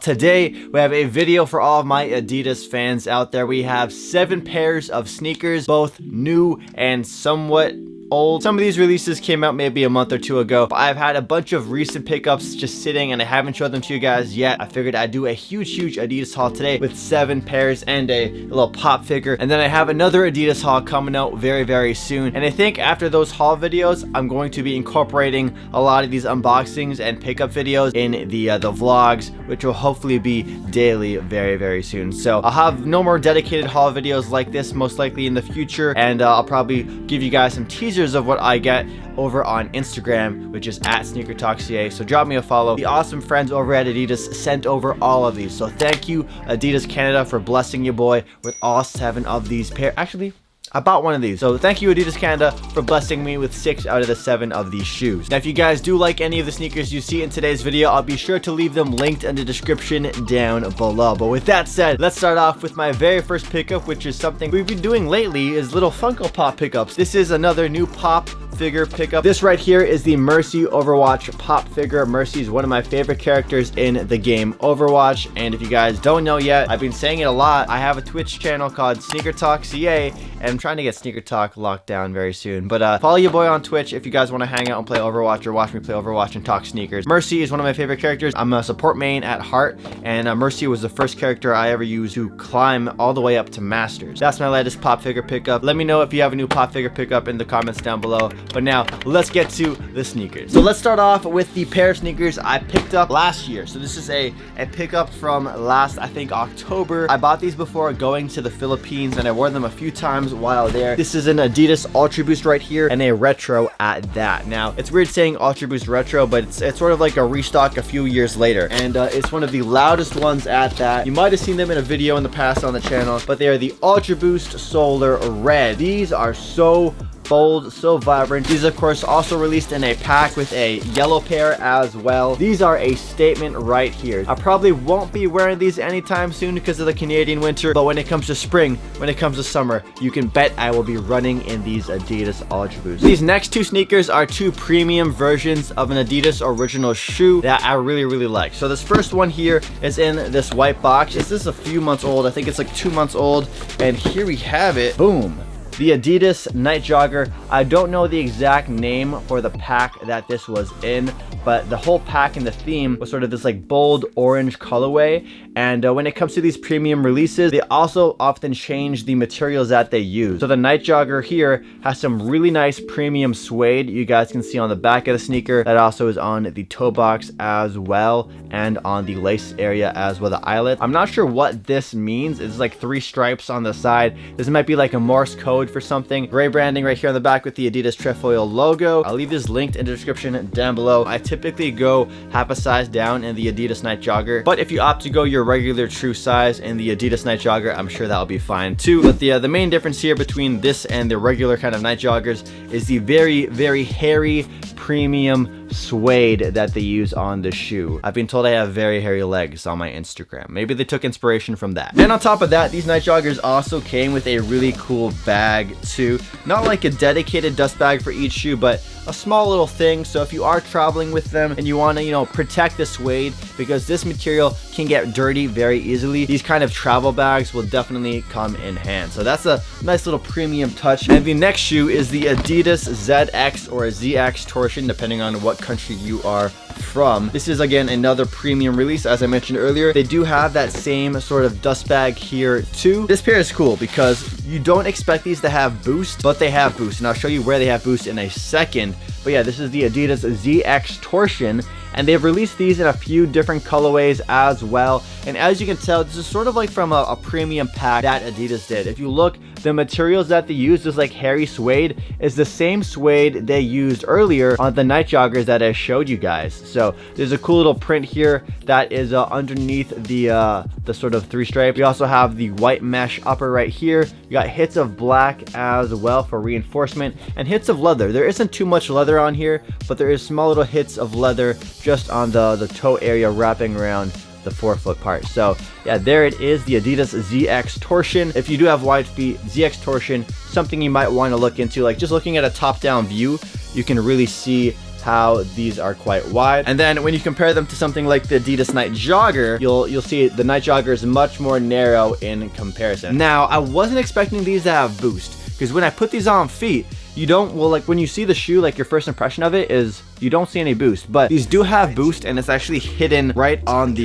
Today, we have a video for all of my Adidas fans out there. We have 7 pairs of sneakers, both new and somewhat old. Some of these releases came out maybe a month or two ago, but I've had a bunch of recent pickups just sitting and I haven't showed them to you guys yet. I figured I'd do a huge Adidas haul today with 7 pairs and a little pop figure, and then I have another Adidas haul coming out very soon. And I think after those haul videos, I'm going to be incorporating a lot of these unboxings and pickup videos in the vlogs, which will hopefully be daily very soon. So I'll have no more dedicated haul videos like this most likely in the future, and I'll probably give you guys some teasers of what I get over on Instagram, which is at SneakerTalkCA. So drop me a follow. The awesome friends over at Adidas sent over all of these. So thank you, Adidas Canada, for blessing your boy with all 7 of these pairs. Actually, I bought one of these. So thank you, Adidas Canada, for blessing me with 6 out of the 7 of these shoes. Now, if you guys do like any of the sneakers you see in today's video, I'll be sure to leave them linked in the description down below. But with that said, let's start off with my very first pickup, which is something we've been doing lately, is little Funko Pop pickups. This is another new pop figure pickup. This right here is the Mercy Overwatch pop figure. Mercy is one of my favorite characters in the game Overwatch, and if you guys don't know yet, I've been saying it a lot, I have a Twitch channel called SneakerTalk CA, and I'm trying to get SneakerTalk locked down very soon. But follow your boy on Twitch if you guys want to hang out and play Overwatch or watch me play Overwatch and talk sneakers. Mercy is one of my favorite characters. I'm a support main at heart, and Mercy was the first character I ever used to climb all the way up to Masters. That's my latest pop figure pickup. Let me know if you have a new pop figure pickup in the comments down below. But now, let's get to the sneakers. So let's start off with the pair of sneakers I picked up last year. So this is a pickup from last, I think, October. I bought these before going to the Philippines, and I wore them a few times while there. This is an Adidas UltraBOOST right here, and a retro at that. Now, it's weird saying UltraBOOST retro, but it's sort of like a restock a few years later. And it's one of the loudest ones at that. You might have seen them in a video in the past on the channel, but they are the UltraBOOST Solar Red. These are so bold, so vibrant. These of course also released in a pack with a yellow pair as well. These are a statement right here. I probably won't be wearing these anytime soon because of the Canadian winter, but when it comes to spring, when it comes to summer, you can bet I will be running in these Adidas UltraBOOST. These next 2 sneakers are 2 premium versions of an Adidas original shoe that I really like. So this first one here is in this white box. This is a few months old. I think it's like 2 months old, and here we have it. Boom. The Adidas Nite Jogger. I don't know the exact name for the pack that this was in, but the whole pack and the theme was sort of this like bold orange colorway. And when it comes to these premium releases, they also often change the materials that they use. So the Nite Jogger here has some really nice premium suede. You guys can see on the back of the sneaker. That also is on the toe box as well, and on the lace area as well, the eyelet. I'm not sure what this means. It's like 3 stripes on the side. This might be like a Morse code for something. Gray branding right here on the back with the Adidas trefoil logo. I'll leave this linked in the description down below. I typically go half a size down in the Adidas Nite Jogger, but if you opt to go your regular true size in the Adidas Nite Jogger, I'm sure that'll be fine too. But the main difference here between this and the regular kind of Nite Joggers is the very hairy premium suede that they use on the shoe. I've been told I have very hairy legs on my Instagram. Maybe they took inspiration from that. And on top of that, these Nite Joggers also came with a really cool bag too. Not like a dedicated dust bag for each shoe, but a small little thing. So if you are traveling with them and you want to, you know, protect the suede, because this material can get dirty very easily, these kind of travel bags will definitely come in hand. So that's a nice little premium touch. And the next shoe is the Adidas ZX or ZX Torsion, depending on what country you are from. This is again another premium release. As I mentioned earlier, they do have that same sort of dust bag here too. This pair is cool because you don't expect these to have boost, but they have boost, and I'll show you where they have boost in a second. But yeah, this is the Adidas ZX Torsion, and they've released these in a few different colorways as well. And as you can tell, this is sort of like from a premium pack that Adidas did. If you look, the materials that they used is like hairy suede, is the same suede they used earlier on the Nite Joggers that I showed you guys. So there's a cool little print here that is underneath the sort of 3 stripe. We also have the white mesh upper right here. You got hits of black as well for reinforcement, and hits of leather. There isn't too much leather on here, but there is small little hits of leather just on the toe area wrapping around the forefoot part. So yeah, there it is, the Adidas ZX Torsion. If you do have wide feet, ZX Torsion, something you might want to look into. Like just looking at a top-down view, you can really see how these are quite wide. And then when you compare them to something like the Adidas Nite Jogger, you'll see the Nite Jogger is much more narrow in comparison. Now, I wasn't expecting these to have boost, because when I put these on feet, you don't, well, like when you see the shoe, like your first impression of it is you don't see any boost, but these do have boost, and it's actually hidden right on the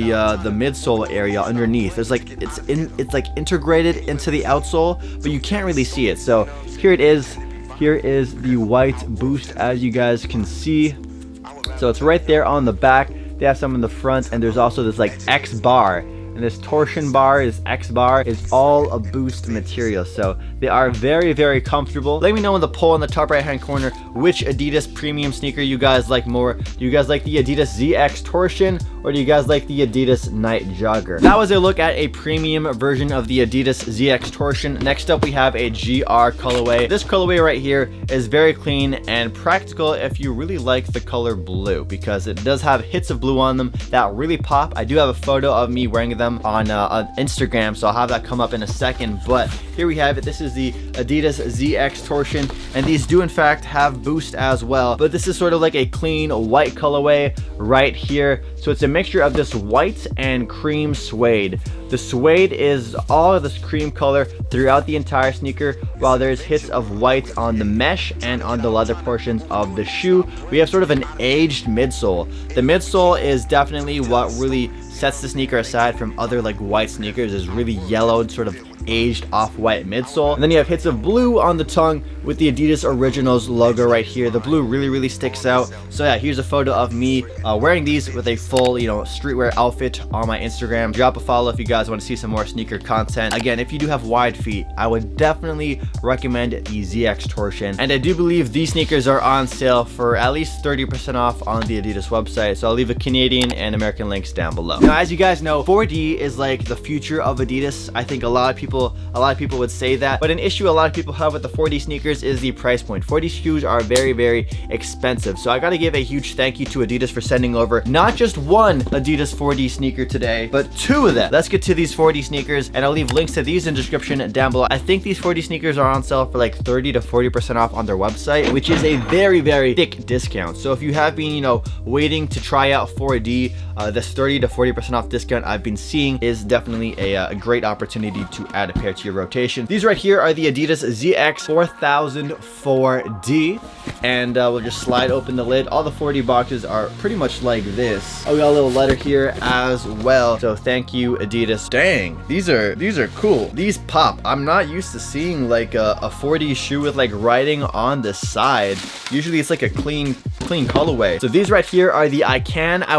midsole area underneath. There's like, it's like integrated into the outsole, but you can't really see it. So here it is. Here is the white boost, as you guys can see. So it's right there on the back. They have some in the front, and there's also this like X bar. And this torsion bar, this X bar, is all a boost material. So they are very, very comfortable. Let me know in the poll in the top right hand corner which Adidas premium sneaker you guys like more. Do you guys like the Adidas ZX Torsion, or do you guys like the Adidas Nite Jogger? That was a look at a premium version of the Adidas ZX Torsion. Next up, we have a GR colorway. This colorway right here is very clean and practical if you really like the color blue, because it does have hits of blue on them that really pop. I do have a photo of me wearing them on Instagram, so I'll have that come up in a second. But here we have it. This is the Adidas ZX Torsion, and these do in fact have boost as well, but this is sort of like a clean white colorway right here. So it's a mixture of this white and cream suede. The suede is all of this cream color throughout the entire sneaker, while there's hits of white on the mesh and on the leather portions of the shoe. We have sort of an aged midsole. The midsole is definitely what really sets the sneaker aside from other like white sneakers, is really yellowed, sort of aged off-white midsole. And then you have hits of blue on the tongue with the Adidas Originals logo right here. The blue really sticks out. So yeah, here's a photo of me wearing these with a full, you know, streetwear outfit on my Instagram. Drop a follow if you guys want to see some more sneaker content. Again, if you do have wide feet, I would definitely recommend the ZX Torsion. And I do believe these sneakers are on sale for at least 30% off on the Adidas website. So I'll leave a Canadian and American links down below. Now, as you guys know, 4D is like the future of Adidas. I think a lot of people would say that, but an issue a lot of people have with the 4D sneakers is the price point. 4D shoes are very expensive, so I gotta give a huge thank you to Adidas for sending over not just one Adidas 4D sneaker today, but two of them. Let's get to these 4D sneakers, and I'll leave links to these in the description down below. I think these 4D sneakers are on sale for like 30 to 40% off on their website, which is a very thick discount. So if you have been, you know, waiting to try out 4D, this 30 to 40% off discount I've been seeing is definitely a great opportunity to add a pair to your rotation. These right here are the Adidas ZX4000 4D, and we'll just slide open the lid. All the 4D boxes are pretty much like this. Oh, we got a little letter here as well, so thank you, Adidas. Dang, these are cool. These pop. I'm not used to seeing like a 4D shoe with like writing on the side. Usually it's like a clean colorway. So these right here are the I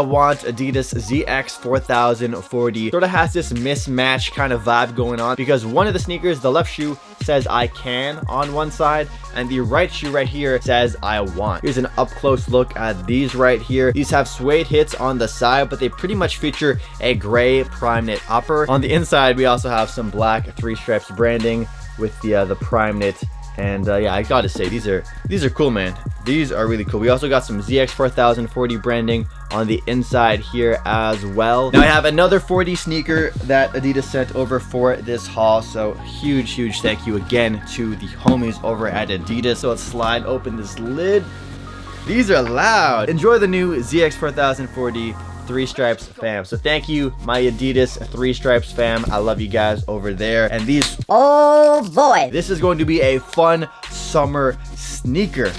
Want Adidas ZX4000 4D. Sort of has this mismatch kind of vibe going on, because one of the sneakers, the left shoe, says I can on one side, and the right shoe right here says I want. Here's an up close look at these right here. These have suede hits on the side, but they pretty much feature a gray prime knit upper. On the inside, we also have some black 3 stripes branding with the prime knit. And yeah, I gotta say, these are cool, man. These are really cool. We also got some ZX4000 4D branding on the inside here as well. Now I have another 4D sneaker that Adidas sent over for this haul, so huge thank you again to the homies over at Adidas. So let's slide open this lid. These are loud. Enjoy the new ZX4000 4D 3 Stripes fam. So thank you, my Adidas 3 Stripes fam. I love you guys over there. And these, oh boy, this is going to be a fun summer sneaker.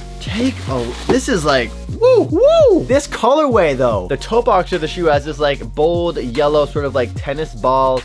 This is like, woo. This colorway though, the toe box of the shoe has this like bold yellow sort of like tennis ball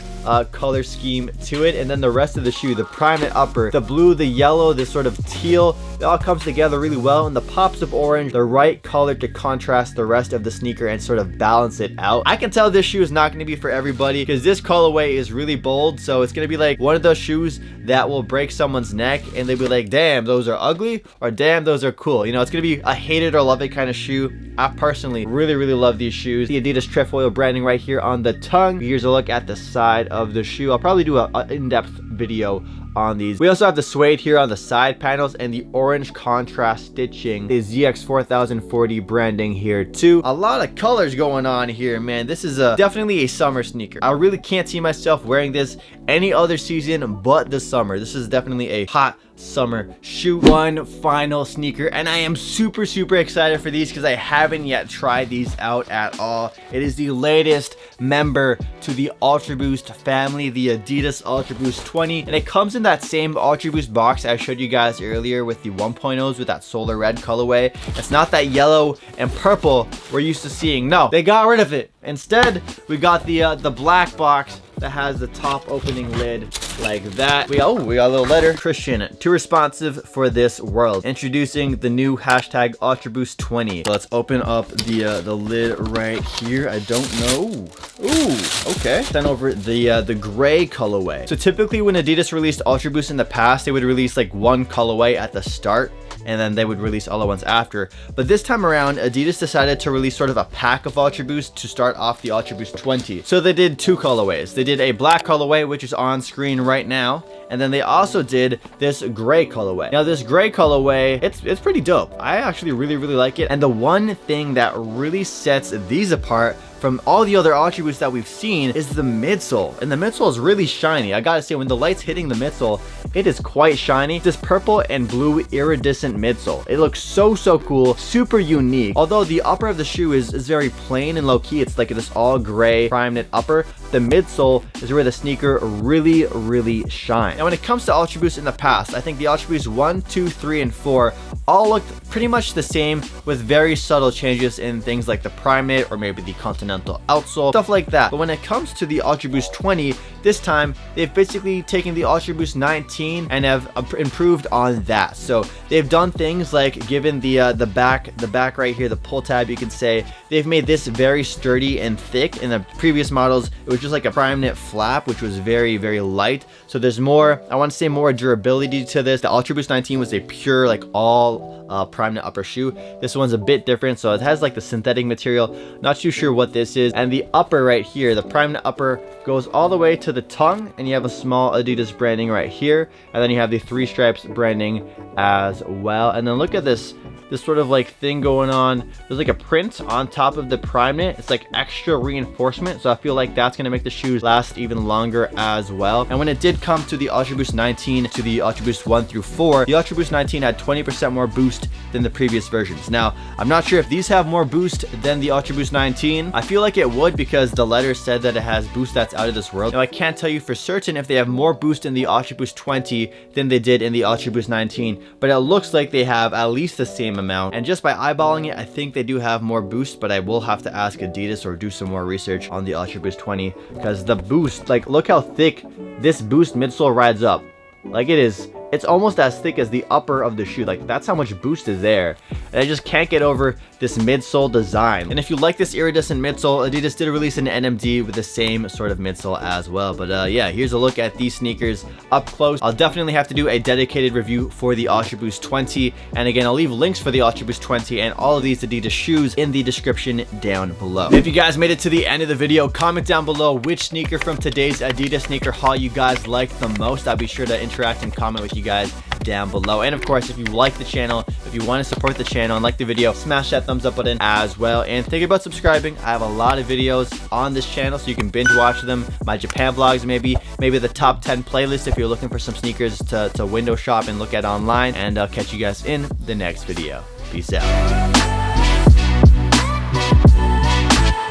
color scheme to it, and then the rest of the shoe, the prime knit upper, the blue, the yellow, this sort of teal, it all comes together really well, and the pops of orange, the right color to contrast the rest of the sneaker and sort of balance it out. I can tell this shoe is not going to be for everybody, because this colorway is really bold, so it's going to be like one of those shoes that will break someone's neck and they'll be like, damn, those are ugly, or damn, those are cool. You know, it's going to be a hate it or love it kind of shoe. I personally really love these shoes. The Adidas trefoil branding right here on the tongue. Here's a look at the side of the shoe. I'll probably do an in-depth video on these. We also have the suede here on the side panels and the orange contrast stitching. The ZX4040 branding here too. A lot of colors going on here, man. This is definitely a summer sneaker. I really can't see myself wearing this any other season but the summer. This is definitely a hot summer shoe. One final sneaker, and I am super excited for these because I haven't yet tried these out at all. It is the latest member to the UltraBOOST family, the Adidas UltraBOOST 20, and it comes in that same UltraBOOST box I showed you guys earlier with the 1.0s with that solar red colorway. It's not that yellow and purple we're used to seeing. No, they got rid of it. Instead, we got the black box that has the top opening lid like that. We got a little letter. Christian, too responsive for this world. Introducing the new hashtag UltraBOOST 20. So let's open up the lid right here. I don't know. Ooh, okay. Then over the gray colorway. So typically when Adidas released UltraBOOST in the past, they would release like one colorway at the start, and then they would release all at once after. But this time around, Adidas decided to release sort of a pack of UltraBOOST to start off the UltraBOOST 20. So they did two colorways. They did a black colorway, which is on screen right now, and then they also did this gray colorway. Now this gray colorway, it's pretty dope. I actually really like it. And the one thing that really sets these apart from all the other UltraBOOST that we've seen is the midsole. And the midsole is really shiny. I gotta say, when the light's hitting the midsole, it is quite shiny. This purple and blue iridescent midsole. It looks so cool, super unique. Although the upper of the shoe is very plain and low-key, it's like this all gray prime knit upper. The midsole is where the sneaker really shines. Now when it comes to UltraBOOST in the past, I think the UltraBOOST 1, 2, 3, and 4 all looked pretty much the same with very subtle changes in things like the prime knit or maybe the continental outsole, stuff like that. But when it comes to the UltraBOOST 20, this time they've basically taken the UltraBOOST 19 and have improved on that. So they've done things like given the back right here, the pull tab, you can say, they've made this very sturdy and thick. In the previous models, it was just like a prime knit flap, which was very light. So there's more, I want to say, more durability to this. The UltraBOOST 19 was a pure like all prime knit upper shoe. This one's a bit different, so it has like the synthetic material. Not too sure what this is. And the upper right here, the prime knit upper, goes all the way to the tongue, and you have a small Adidas branding right here, and then you have the 3 stripes branding as well. And then look at this sort of like thing going on. There's like a print on top of the prime knit. It's like extra reinforcement, so I feel like that's gonna make the shoes last even longer as well. And when it did come to the UltraBOOST 19 to the UltraBOOST 1 through 4, the UltraBOOST 19 had 20% more boost than the previous versions. Now, I'm not sure if these have more boost than the UltraBOOST 19. I feel like it would, because the letter said that it has boost that's out of this world. Now, I can't tell you for certain if they have more boost in the UltraBOOST 20 than they did in the UltraBOOST 19, but it looks like they have at least the same amount. And just by eyeballing it, I think they do have more boost, but I will have to ask Adidas or do some more research on the UltraBOOST 20, because the boost, like, look how thick this boost midsole rides up. Like, it's almost as thick as the upper of the shoe. Like, that's how much boost is there. And I just can't get over this midsole design. And if you like this iridescent midsole, Adidas did release an NMD with the same sort of midsole as well. But yeah, here's a look at these sneakers up close. I'll definitely have to do a dedicated review for the UltraBOOST 20. And again, I'll leave links for the UltraBOOST 20 and all of these Adidas shoes in the description down below. If you guys made it to the end of the video, comment down below which sneaker from today's Adidas sneaker haul you guys liked the most. I'll be sure to interact and comment with you guys down below. And of course, if you like the channel, if you want to support the channel and like the video, smash that thumbs up button as well. And think about subscribing. I have a lot of videos on this channel, so you can binge watch them. My Japan vlogs, maybe the top 10 playlist if you're looking for some sneakers to window shop and look at online. And I'll catch you guys in the next video. Peace out.